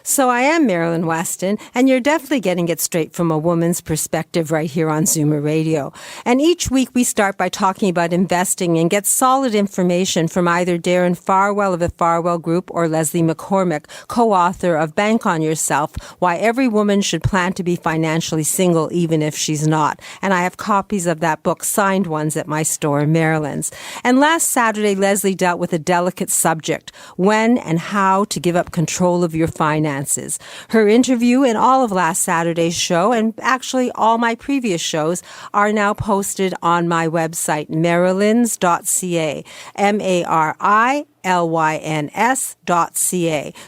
So I am Marilyn Weston, and you're definitely getting it straight from a woman's perspective right here on Zoomer Radio. And each week we start by talking about investing and get solid information from either Darren Farwell of the Farwell Group or Leslie McCormick, co-author of Bank on Yourself, Why Every Woman Should Plan to Be Financially Single Even If She's Not. And I have copies of that book, signed ones, at my store in Maryland's. And last Saturday, Leslie dealt with a delicate subject, when and how to give up control of your finances. Her interview and all of last Saturday's show, and actually all my previous shows, are now posted on my website, marilyns.ca, MARILYNS.ca.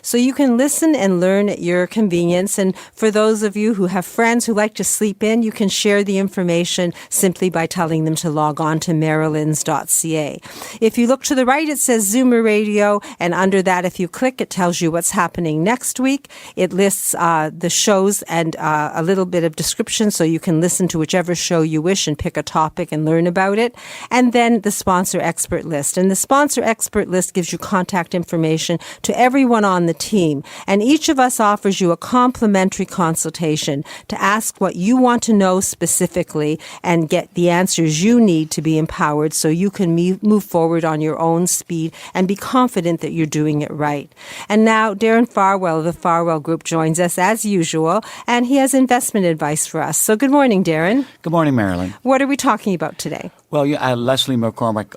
So you can listen and learn at your convenience. And for those of you who have friends who like to sleep in, you can share the information simply by telling them to log on to marilyns.ca. If you look to the right, it says Zoomer Radio, and under that, if you click, it tells you what's happening next week. It lists the shows and a little bit of description, so you can listen to whichever show you wish and pick a topic and learn about it. And then the sponsor expert list. And the sponsor expert list gives you contact information to everyone on the team. And each of us offers you a complimentary consultation to ask what you want to know specifically and get the answers you need to be empowered so you can move forward on your own speed and be confident that you're doing it right. And now Darren Farwell of the Farwell Group joins us as usual, and he has investment advice for us. So good morning, Darren. Good morning, Marilyn. What are we talking about today? Well, Leslie McCormick,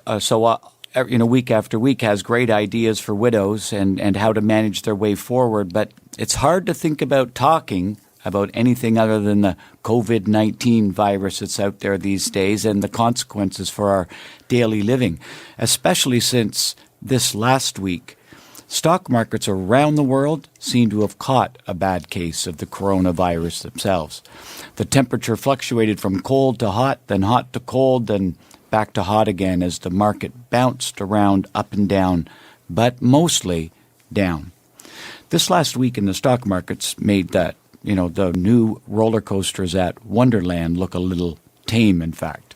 week after week has great ideas for widows and how to manage their way forward. But it's hard to think about talking about anything other than the COVID-19 virus that's out there these days and the consequences for our daily living, especially since this last week, stock markets around the world seem to have caught a bad case of the coronavirus themselves. The temperature fluctuated from cold to hot, then hot to cold, then back to hot again as the market bounced around up and down, but mostly down. This last week in the stock markets made the new roller coasters at Wonderland look a little tame, in fact.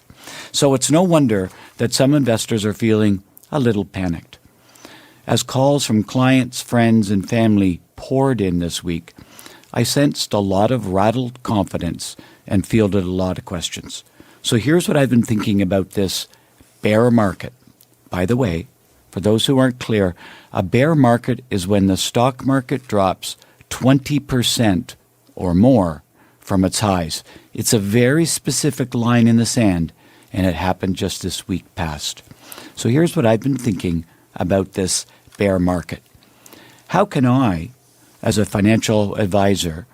So it's no wonder that some investors are feeling a little panicked. As calls from clients, friends, and family poured in this week, I sensed a lot of rattled confidence and fielded a lot of questions. So here's what I've been thinking about this bear market. By the way, for those who aren't clear, a bear market is when the stock market drops 20% or more from its highs. It's a very specific line in the sand, and it happened just this week past. So here's what I've been thinking about this bear market. How can I, as a financial advisor,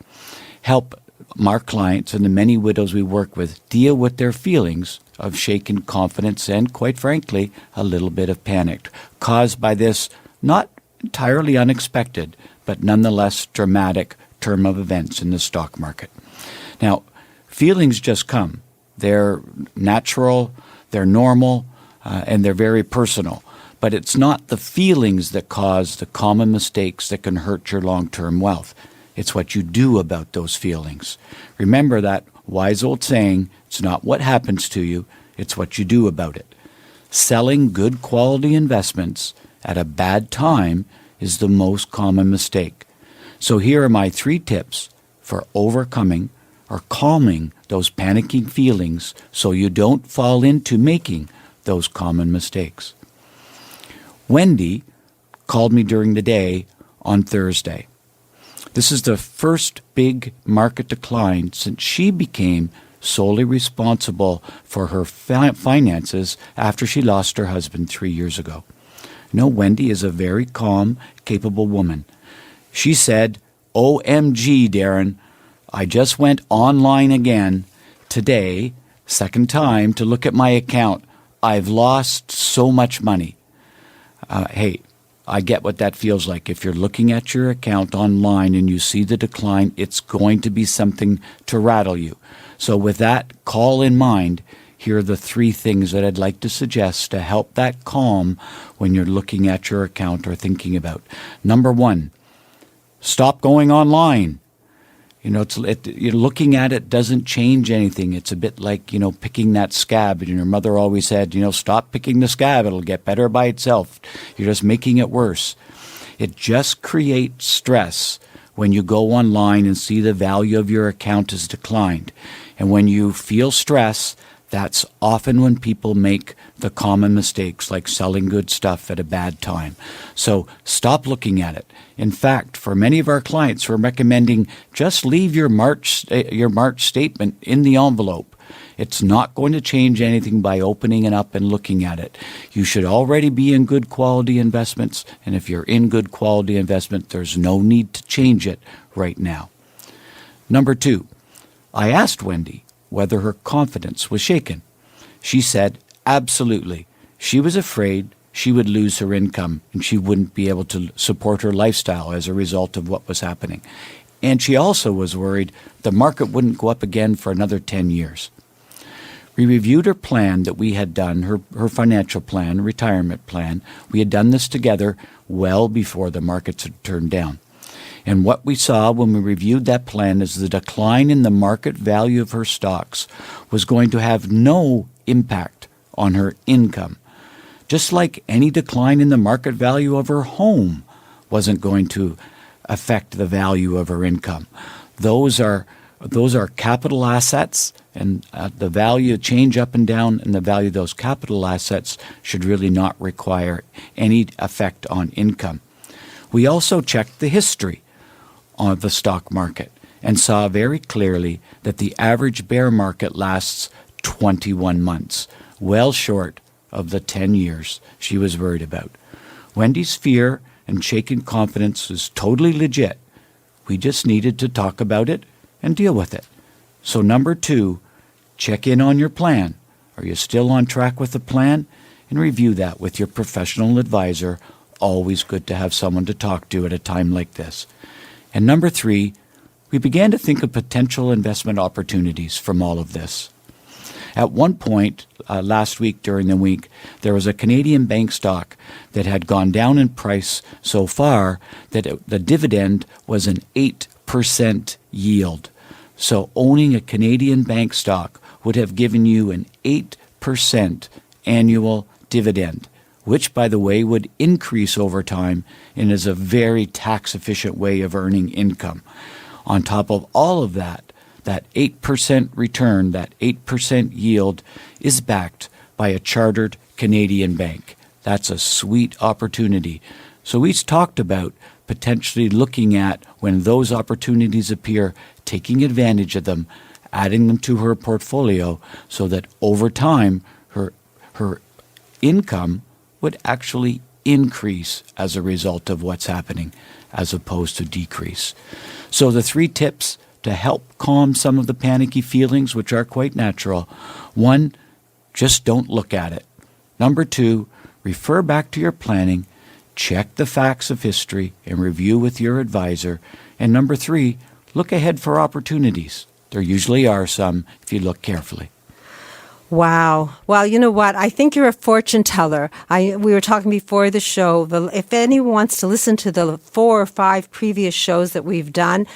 help our clients and the many widows we work with deal with their feelings of shaken confidence and, quite frankly, a little bit of panic caused by this not entirely unexpected, but nonetheless dramatic turn of events in the stock market. Now, feelings just come. They're natural, they're normal, and they're very personal. But it's not the feelings that cause the common mistakes that can hurt your long-term wealth. It's what you do about those feelings. Remember that wise old saying, it's not what happens to you, it's what you do about it. Selling good quality investments at a bad time is the most common mistake. So here are my 3 tips for overcoming or calming those panicking feelings so you don't fall into making those common mistakes. Wendy called me during the day on Thursday. This is the first big market decline since she became solely responsible for her finances after she lost her husband 3 years ago. Wendy is a very calm, capable woman. She said, "OMG, Darren, I just went online again today, second time, to look at my account. I've lost so much money." Hey, I get what that feels like. If you're looking at your account online and you see the decline, it's going to be something to rattle you. So with that call in mind, here are the 3 things that I'd like to suggest to help that calm when you're looking at your account or thinking about. Number 1, stop going online. Looking at it doesn't change anything. It's a bit like, picking that scab. And your mother always said, stop picking the scab. It'll get better by itself. You're just making it worse. It just creates stress when you go online and see the value of your account has declined. And when you feel stress, that's often when people make the common mistakes like selling good stuff at a bad time. So stop looking at it. In fact, for many of our clients, we're recommending just leave your March statement in the envelope. It's not going to change anything by opening it up and looking at it. You should already be in good quality investments, and if you're in good quality investment, there's no need to change it right now. Number 2, I asked Wendy whether her confidence was shaken. She said absolutely. She was afraid she would lose her income and she wouldn't be able to support her lifestyle as a result of what was happening. And she also was worried the market wouldn't go up again for another 10 years. We reviewed her plan that we had done, her financial plan, retirement plan. We had done this together well before the markets had turned down. And what we saw when we reviewed that plan is the decline in the market value of her stocks was going to have no impact on her income. Just like any decline in the market value of her home wasn't going to affect the value of her income. Those are capital assets, and the value change up and down in the value of those capital assets should really not require any effect on income. We also checked the history of the stock market and saw very clearly that the average bear market lasts 21 months, well short of the 10 years she was worried about. Wendy's fear and shaken confidence is totally legit. We just needed to talk about it and deal with it. So number 2, check in on your plan. Are you still on track with the plan? And review that with your professional advisor. Always good to have someone to talk to at a time like this. And number 3, we began to think of potential investment opportunities from all of this. At one point last week during the week, there was a Canadian bank stock that had gone down in price so far that the dividend was an 8% yield. So owning a Canadian bank stock would have given you an 8% annual dividend, which, by the way, would increase over time and is a very tax-efficient way of earning income. On top of all of that, that 8% return, that 8% yield is backed by a chartered Canadian bank. That's a sweet opportunity. So we talked about potentially looking at, when those opportunities appear, taking advantage of them, adding them to her portfolio so that over time her income would actually increase as a result of what's happening as opposed to decrease. So the 3 tips to help calm some of the panicky feelings, which are quite natural. 1, just don't look at it. Number 2, refer back to your planning, check the facts of history, and review with your advisor. And number 3, look ahead for opportunities. There usually are some if you look carefully. Wow. Well, you know what? I think you're a fortune teller. We were talking before the show. If anyone wants to listen to the 4 or 5 previous shows that we've done,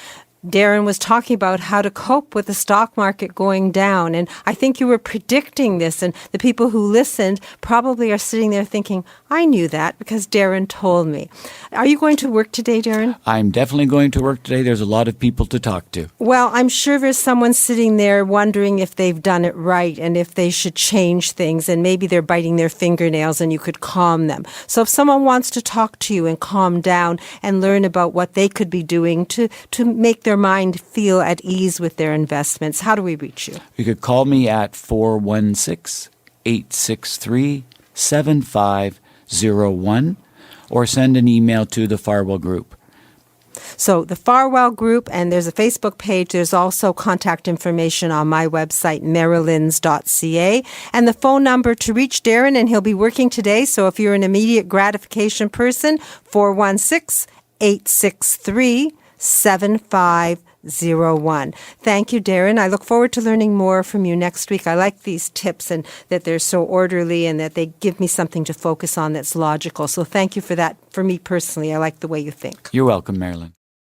Darren was talking about how to cope with the stock market going down. And I think you were predicting this. And the people who listened probably are sitting there thinking, I knew that because Darren told me. Are you going to work today, Darren? I'm definitely going to work today. There's a lot of people to talk to. Well, I'm sure there's someone sitting there wondering if they've done it right and if they should change things. And maybe they're biting their fingernails and you could calm them. So if someone wants to talk to you and calm down and learn about what they could be doing to make their mind feel at ease with their investments, how do we reach you? You could call me at 416-863-7501 or send an email to the Farwell Group. So the Farwell Group, and there's a Facebook page. There's also contact information on my website, marilyns.ca, and the phone number to reach Darren, and he'll be working today. So if you're an immediate gratification person, 416-863-7501. Thank you, Darren. I look forward to learning more from you next week. I like these tips and that they're so orderly and that they give me something to focus on that's logical. So thank you for that. For me personally, I like the way you think. You're welcome, Marilyn.